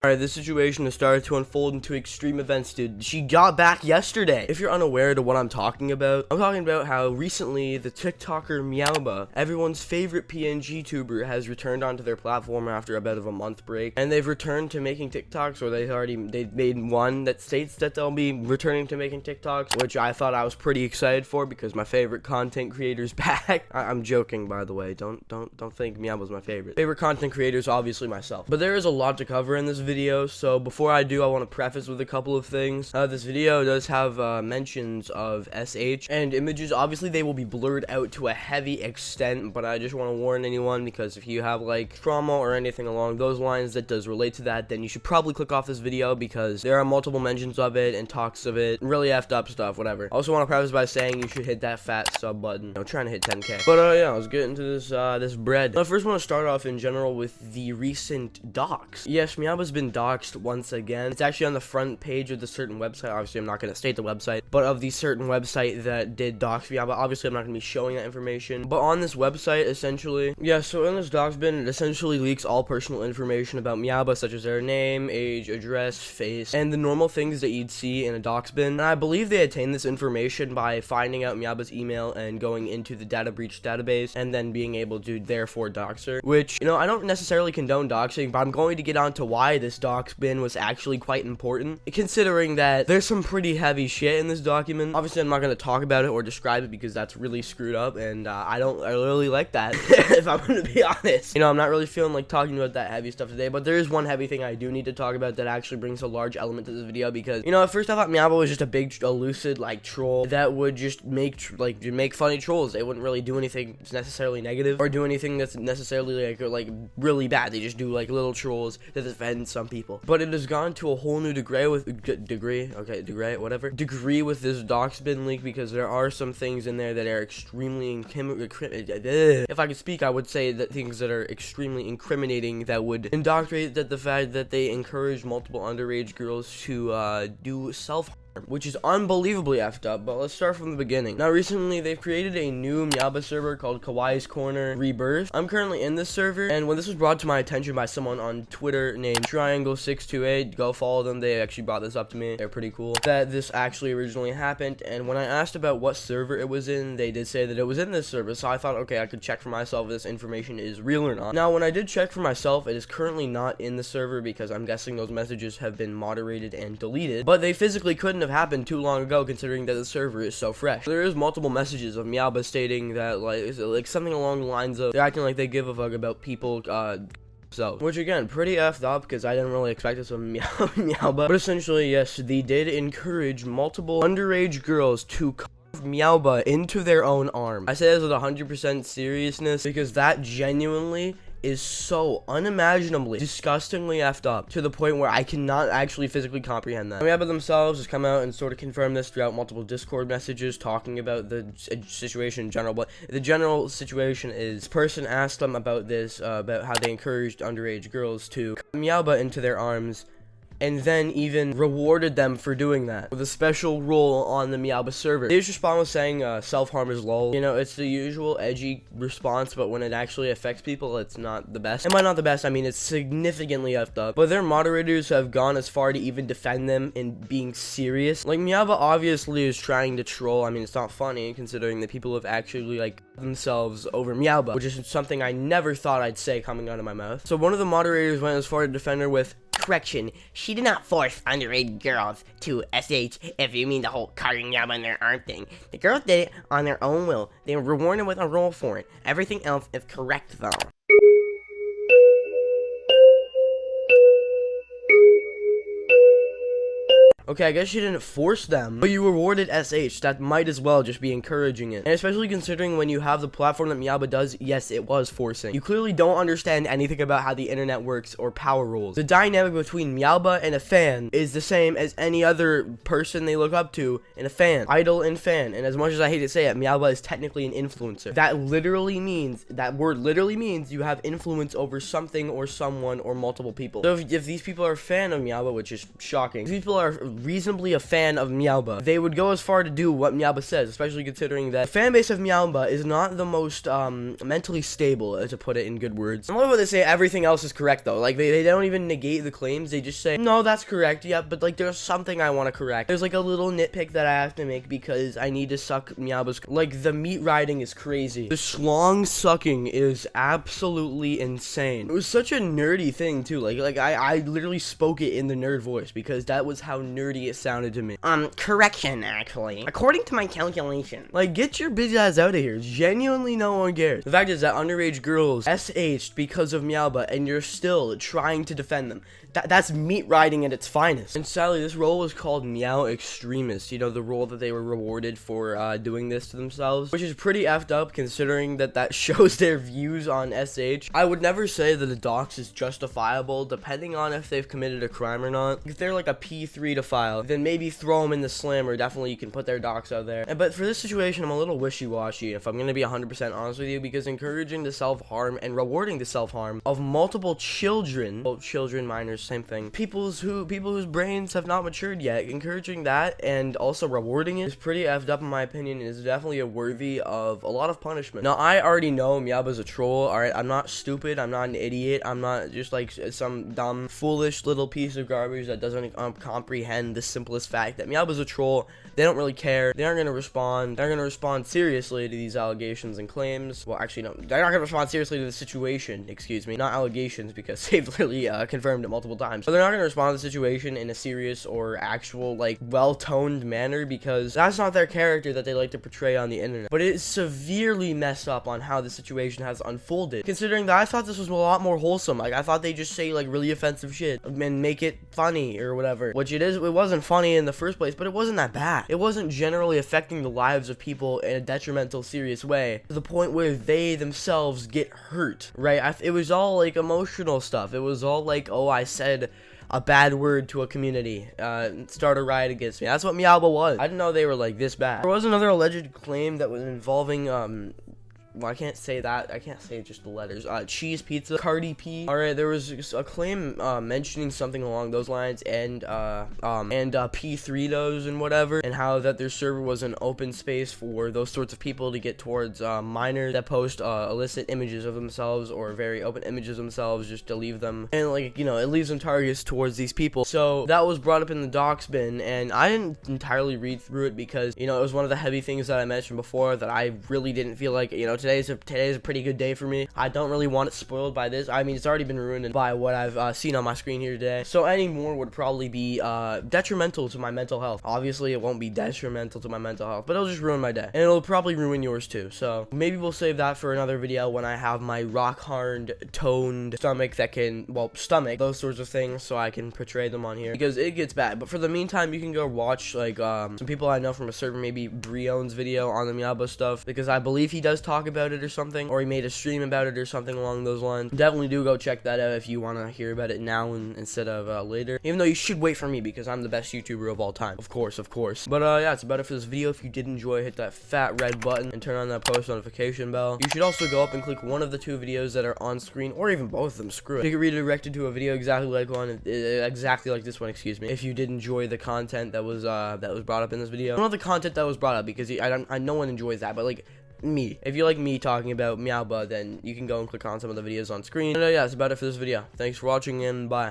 Alright, this situation has started to unfold into extreme events, dude. She got back yesterday. If you're unaware to what I'm talking about how recently the TikToker Meowbah, everyone's favorite PNG tuber, has returned onto their platform after about a month break. And they've returned to making TikToks, or they've made one that states that they'll be returning to making TikToks, which I thought I was pretty excited for because my favorite content creator's back. I'm joking, by the way. Don't think Meowbah's my favorite. Favorite content creator is obviously myself. But there is a lot to cover in this video, so before I do, I want to preface with a couple of things. This video does have mentions of SH and images. Obviously they will be blurred out to a heavy extent, but I just want to warn anyone, because if you have like trauma or anything along those lines that does relate to that, then you should probably click off this video, because there are multiple mentions of it and talks of it, really effed up stuff, whatever. I also want to preface by saying you should hit that fat sub button. I'm trying to hit 10k. But yeah, let's get into this this bread. I first want to start off in general with the recent dox. Yes, Meowbah's been doxed once again. It's actually on the front page of the certain website. Obviously I'm not going to state the website, but of the certain website that did dox Meowbah. Obviously I'm not going to be showing that information, but on this website, essentially, yeah, so in this dox bin, it essentially leaks all personal information about Meowbah, such as their name, age, address, face, and the normal things that you'd see in a dox bin. And I believe they attained this information by finding out Meowbah's email and going into the data breach database, and then being able to therefore dox her, which, you know, I don't necessarily condone doxing, but I'm going to get on to why this dox bin was actually quite important, considering that there's some pretty heavy shit in this document. Obviously I'm not going to talk about it or describe it because that's really screwed up, and I really like that. If I'm going to be honest, you know, I'm not really feeling like talking about that heavy stuff today, but there is one heavy thing I do need to talk about that actually brings a large element to this video, because, you know, at first I thought Meowbah was just a big elusive like troll that would just make funny trolls. They wouldn't really do anything necessarily negative or do anything that's necessarily like really bad. They just do like little trolls that offend some people. But it has gone to a whole new degree with this dox bin leak, because there are some things in there that are extremely if I could speak, I would say that things that are extremely incriminating, that would indoctrinate that the fact that they encourage multiple underage girls to do self-harm, which is unbelievably effed up. But let's start from the beginning. Now, recently they've created a new Meowbah server called Kawaii's Corner Rebirth. I'm currently in this server, and when this was brought to my attention by someone on Twitter named Triangle628, go follow them, they actually brought this up to me, they're pretty cool, that this actually originally happened. And when I asked about what server it was in, they did say that it was in this server, so I thought, okay, I could check for myself if this information is real or not. Now, when I did check for myself, it is currently not in the server, because I'm guessing those messages have been moderated and deleted, but they physically couldn't have happened too long ago, considering that the server is so fresh. There is multiple messages of Meowbah stating that like something along the lines of they're acting like they give a fuck about people, so, which again, pretty effed up, because I didn't really expect this from Meowbah. But essentially, yes, they did encourage multiple underage girls to carve Meowbah into their own arm. I say this with 100% seriousness, because that genuinely is so unimaginably disgustingly effed up, to the point where I cannot actually physically comprehend that. Meowbah themselves has come out and sort of confirmed this throughout multiple Discord messages talking about the situation in general. But the general situation is, this person asked them about this, about how they encouraged underage girls to Meowbah into their arms, and then even rewarded them for doing that with a special role on the Meowbah server. They just respond with saying self-harm is lol. You know, it's the usual edgy response, but when it actually affects people, it's not the best. And by not the best, I mean it's significantly effed up. But their moderators have gone as far to even defend them in being serious. Like, Meowbah obviously is trying to troll. I mean, it's not funny considering that people have actually like themselves over Meowbah, which is something I never thought I'd say coming out of my mouth. So one of the moderators went as far to defend her with, correction, she did not force underage girls to SH, if you mean the whole carving Meowbah in their arm thing. The girls did it on their own will. They were rewarded with a role for it. Everything else is correct though. Okay, I guess you didn't force them, but you rewarded SH. That might as well just be encouraging it. And especially considering when you have the platform that Meowbah does, yes, it was forcing. You clearly don't understand anything about how the internet works or power rules. The dynamic between Meowbah and a fan is the same as any other person they look up to and a fan. Idol and fan. And as much as I hate to say it, Meowbah is technically an influencer. That word literally means you have influence over something or someone or multiple people. So if these people are a fan of Meowbah, which is shocking, if these people are reasonably a fan of Meowbah, they would go as far to do what Meowbah says, especially considering that the fan base of Meowbah is not the most mentally stable, to put it in good words. I love how they say everything else is correct though. Like they don't even negate the claims, they just say, no, that's correct, yeah, but like there's something I want to correct. There's like a little nitpick that I have to make because I need to suck Meowbah's, like the meat riding is crazy. The schlong sucking is absolutely insane. It was such a nerdy thing too. Like I literally spoke it in the nerd voice because that was how nerdy it sounded to me. Correction, actually. According to my calculation. Like, get your bitch ass out of here. Genuinely no one cares. The fact is that underage girls SH'd because of Meowbah and you're still trying to defend them. That's meat riding at its finest. And sadly, this role was called Meow Extremist. You know, the role that they were rewarded for doing this to themselves, which is pretty effed up considering that shows their views on SH. I would never say that a dox is justifiable depending on if they've committed a crime or not. If they're like a P3 to file, then maybe throw them in the slammer. Definitely you can put their dox out there. But for this situation, I'm a little wishy-washy if I'm going to be 100% honest with you, because encouraging the self-harm and rewarding the self-harm of multiple children, both children, minors, same thing, people whose brains have not matured yet, encouraging that and also rewarding it is pretty effed up in my opinion. It is definitely worthy of a lot of punishment. Now I already know Meowbah's a troll, alright? I'm not stupid, I'm not an idiot, I'm not just like some dumb foolish little piece of garbage that doesn't comprehend the simplest fact that Meowbah's a troll. They don't really care. They aren't going to respond. They're going to respond seriously to these allegations and claims. Well, actually, no. They're not going to respond seriously to the situation. Excuse me. Not allegations, because they've literally confirmed it multiple times. So they're not going to respond to the situation in a serious or actual, like, well-toned manner, because that's not their character that they like to portray on the internet. But it is severely messed up on how the situation has unfolded, considering that I thought this was a lot more wholesome. Like, I thought they just say, like, really offensive shit and make it funny or whatever. Which it is. It wasn't funny in the first place, but it wasn't that bad. It wasn't generally affecting the lives of people in a detrimental, serious way to the point where they themselves get hurt, right? It was all like emotional stuff. It was all like, oh, I said a bad word to a community, start a riot against me. That's what Meowbah was. I didn't know they were like this bad. There was another alleged claim that was involving well, I can't say that. I can't say just the letters. Cheese pizza, Cardi P. All right, there was a claim mentioning something along those lines, and P3 and whatever, and how that their server was an open space for those sorts of people to get towards minors that post illicit images of themselves or very open images of themselves, just to leave them, and like, you know, it leaves them targets towards these people. So that was brought up in the docs bin, and I didn't entirely read through it because, you know, it was one of the heavy things that I mentioned before that I really didn't feel like, you know, today's a pretty good day for me. I don't really want it spoiled by this. I mean, it's already been ruined by what I've seen on my screen here today. So any more would probably be detrimental to my mental health. Obviously, it won't be detrimental to my mental health, but it'll just ruin my day. And it'll probably ruin yours too. So maybe we'll save that for another video when I have my rock hard toned stomach that can, well, stomach, those sorts of things, so I can portray them on here, because it gets bad. But for the meantime, you can go watch like some people I know from a server, maybe Brion's video on the Meowbah stuff, because I believe he does talk about it or something, or he made a stream about it or something along those lines. Definitely do go check that out if you want to hear about it now instead of later, even though you should wait for me because I'm the best YouTuber of all time, of course. But yeah, that's about it for this video. If you did enjoy, hit that fat red button and turn on that post notification bell. You should also go up and click one of the two videos that are on screen, or even both of them, screw it, to get redirected to a video exactly like this one, excuse me, if you did enjoy the content that was brought up in this video. Not the content that was brought up, because no one enjoys that, but like me. If you like me talking about Meowbah, then you can go and click on some of the videos on screen. And yeah, that's about it for this video. Thanks for watching, and bye.